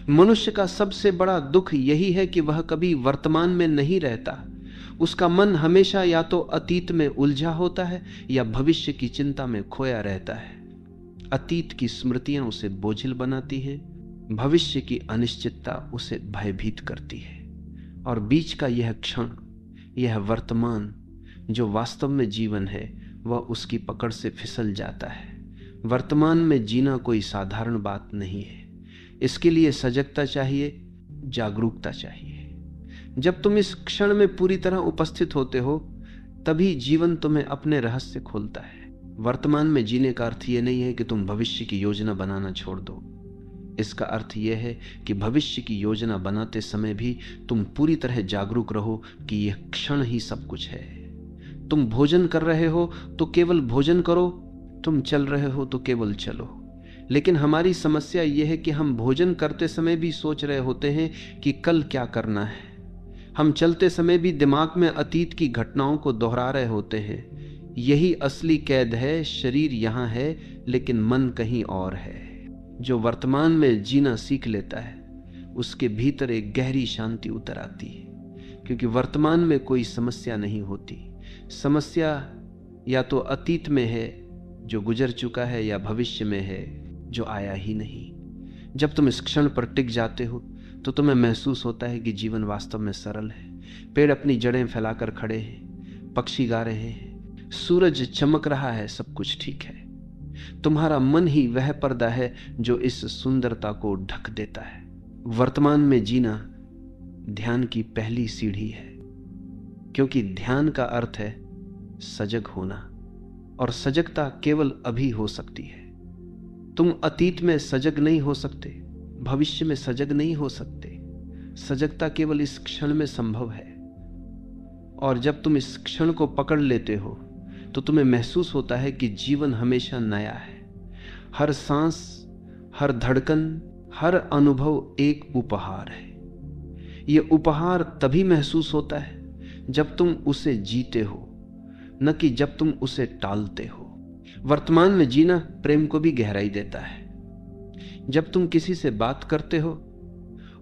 मनुष्य का सबसे बड़ा दुख यही है कि वह कभी वर्तमान में नहीं रहता। उसका मन हमेशा या तो अतीत में उलझा होता है या भविष्य की चिंता में खोया रहता है। अतीत की स्मृतियां उसे बोझिल बनाती हैं, भविष्य की अनिश्चितता उसे भयभीत करती है, और बीच का यह क्षण, यह वर्तमान जो वास्तव में जीवन है, वह उसकी पकड़ से फिसल जाता है। वर्तमान में जीना कोई साधारण बात नहीं है। इसके लिए सजगता चाहिए, जागरूकता चाहिए। जब तुम इस क्षण में पूरी तरह उपस्थित होते हो, तभी जीवन तुम्हें अपने रहस्य खोलता है। वर्तमान में जीने का अर्थ यह नहीं है कि तुम भविष्य की योजना बनाना छोड़ दो। इसका अर्थ यह है कि भविष्य की योजना बनाते समय भी तुम पूरी तरह जागरूक रहो कि यह क्षण ही सब कुछ है। तुम भोजन कर रहे हो तो केवल भोजन करो, तुम चल रहे हो तो केवल चलो। लेकिन हमारी समस्या यह है कि हम भोजन करते समय भी सोच रहे होते हैं कि कल क्या करना है। हम चलते समय भी दिमाग में अतीत की घटनाओं को दोहरा रहे होते हैं। यही असली कैद है। शरीर यहाँ है लेकिन मन कहीं और है। जो वर्तमान में जीना सीख लेता है, उसके भीतर एक गहरी शांति उतर आती है, क्योंकि वर्तमान में कोई समस्या नहीं होती। समस्या या तो अतीत में है जो गुजर चुका है, या भविष्य में है जो आया ही नहीं। जब तुम इस क्षण पर टिक जाते हो तो तुम्हें महसूस होता है कि जीवन वास्तव में सरल है। पेड़ अपनी जड़ें फैलाकर खड़े हैं, पक्षी गा रहे हैं, सूरज चमक रहा है, सब कुछ ठीक है। तुम्हारा मन ही वह पर्दा है जो इस सुंदरता को ढक देता है। वर्तमान में जीना ध्यान की पहली सीढ़ी है, क्योंकि ध्यान का अर्थ है सजग होना, और सजगता केवल अभी हो सकती है। तुम अतीत में सजग नहीं हो सकते, भविष्य में सजग नहीं हो सकते। सजगता केवल इस क्षण में संभव है। और जब तुम इस क्षण को पकड़ लेते हो तो तुम्हें महसूस होता है कि जीवन हमेशा नया है। हर सांस, हर धड़कन, हर अनुभव एक उपहार है। यह उपहार तभी महसूस होता है जब तुम उसे जीते हो, न कि जब तुम उसे टालते हो। वर्तमान में जीना प्रेम को भी गहराई देता है। जब तुम किसी से बात करते हो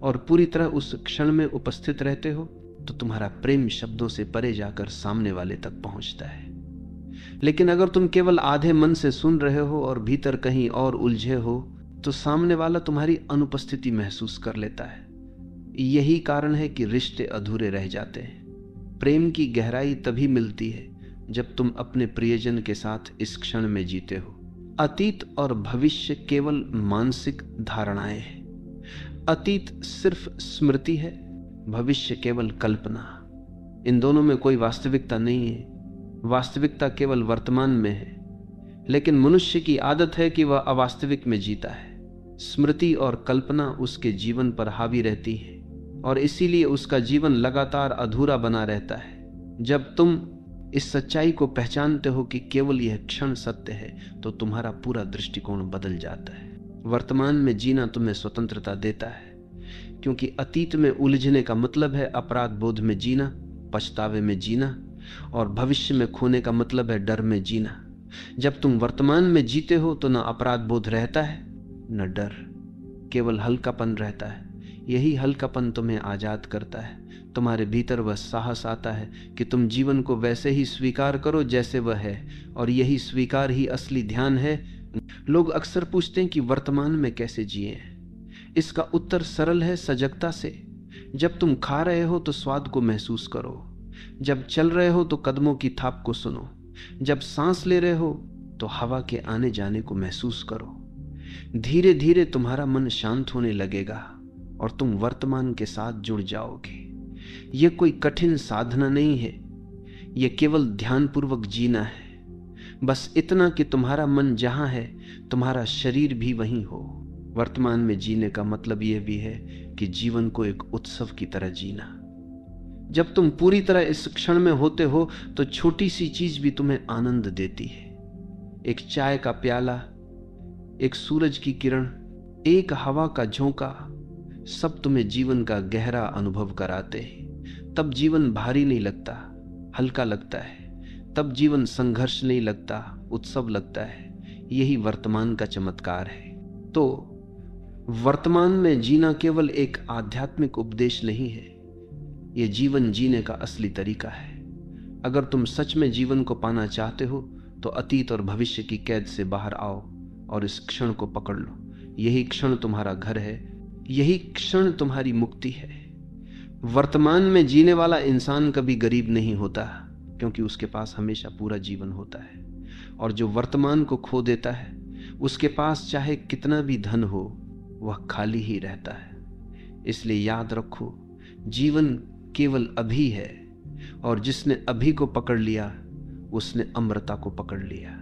और पूरी तरह उस क्षण में उपस्थित रहते हो, तो तुम्हारा प्रेम शब्दों से परे जाकर सामने वाले तक पहुंचता है। लेकिन अगर तुम केवल आधे मन से सुन रहे हो और भीतर कहीं और उलझे हो, तो सामने वाला तुम्हारी अनुपस्थिति महसूस कर लेता है। यही कारण है कि रिश्ते अधूरे रह जाते हैं। प्रेम की गहराई तभी मिलती है जब तुम अपने प्रियजन के साथ इस क्षण में जीते हो। अतीत और भविष्य केवल मानसिक धारणाएं हैं। अतीत सिर्फ स्मृति है, भविष्य केवल कल्पना। इन दोनों में कोई वास्तविकता नहीं है। वास्तविकता केवल वर्तमान में है। लेकिन मनुष्य की आदत है कि वह अवास्तविक में जीता है। स्मृति और कल्पना उसके जीवन पर हावी रहती है, और इसीलिए उसका जीवन लगातार अधूरा बना रहता है। जब तुम इस सच्चाई को पहचानते हो कि केवल यह क्षण सत्य है, तो तुम्हारा पूरा दृष्टिकोण बदल जाता है। वर्तमान में जीना तुम्हें स्वतंत्रता देता है, क्योंकि अतीत में उलझने का मतलब है अपराध बोध में जीना, पछतावे में जीना, और भविष्य में खोने का मतलब है डर में जीना। जब तुम वर्तमान में जीते हो तो न अपराध बोध रहता है न डर, केवल हल्कापन रहता है। यही हल्कापन तुम्हें आजाद करता है। तुम्हारे भीतर वह साहस आता है कि तुम जीवन को वैसे ही स्वीकार करो जैसे वह है, और यही स्वीकार ही असली ध्यान है। लोग अक्सर पूछते हैं कि वर्तमान में कैसे जिए। इसका उत्तर सरल है, सजगता से। जब तुम खा रहे हो तो स्वाद को महसूस करो, जब चल रहे हो तो कदमों की थाप को सुनो, जब सांस ले रहे हो तो हवा के आने जाने को महसूस करो। धीरे धीरे तुम्हारा मन शांत होने लगेगा और तुम वर्तमान के साथ जुड़ जाओगे। यह कोई कठिन साधना नहीं है, यह केवल ध्यानपूर्वक जीना है। बस इतना कि तुम्हारा मन जहां है, तुम्हारा शरीर भी वहीं हो। वर्तमान में जीने का मतलब यह भी है कि जीवन को एक उत्सव की तरह जीना। जब तुम पूरी तरह इस क्षण में होते हो तो छोटी सी चीज भी तुम्हें आनंद देती है। एक चाय का प्याला, एक सूरज की किरण, एक हवा का झोंका, सब तुम्हें जीवन का गहरा अनुभव कराते हैं। तब जीवन भारी नहीं लगता, हल्का लगता है। तब जीवन संघर्ष नहीं लगता, उत्सव लगता है। यही वर्तमान का चमत्कार है। तो वर्तमान में जीना केवल एक आध्यात्मिक उपदेश नहीं है, यह जीवन जीने का असली तरीका है। अगर तुम सच में जीवन को पाना चाहते हो तो अतीत और भविष्य की कैद से बाहर आओ और इस क्षण को पकड़ लो। यही क्षण तुम्हारा घर है, यही क्षण तुम्हारी मुक्ति है। वर्तमान में जीने वाला इंसान कभी गरीब नहीं होता, क्योंकि उसके पास हमेशा पूरा जीवन होता है। और जो वर्तमान को खो देता है, उसके पास चाहे कितना भी धन हो, वह खाली ही रहता है। इसलिए याद रखो, जीवन केवल अभी है, और जिसने अभी को पकड़ लिया उसने अमृता को पकड़ लिया।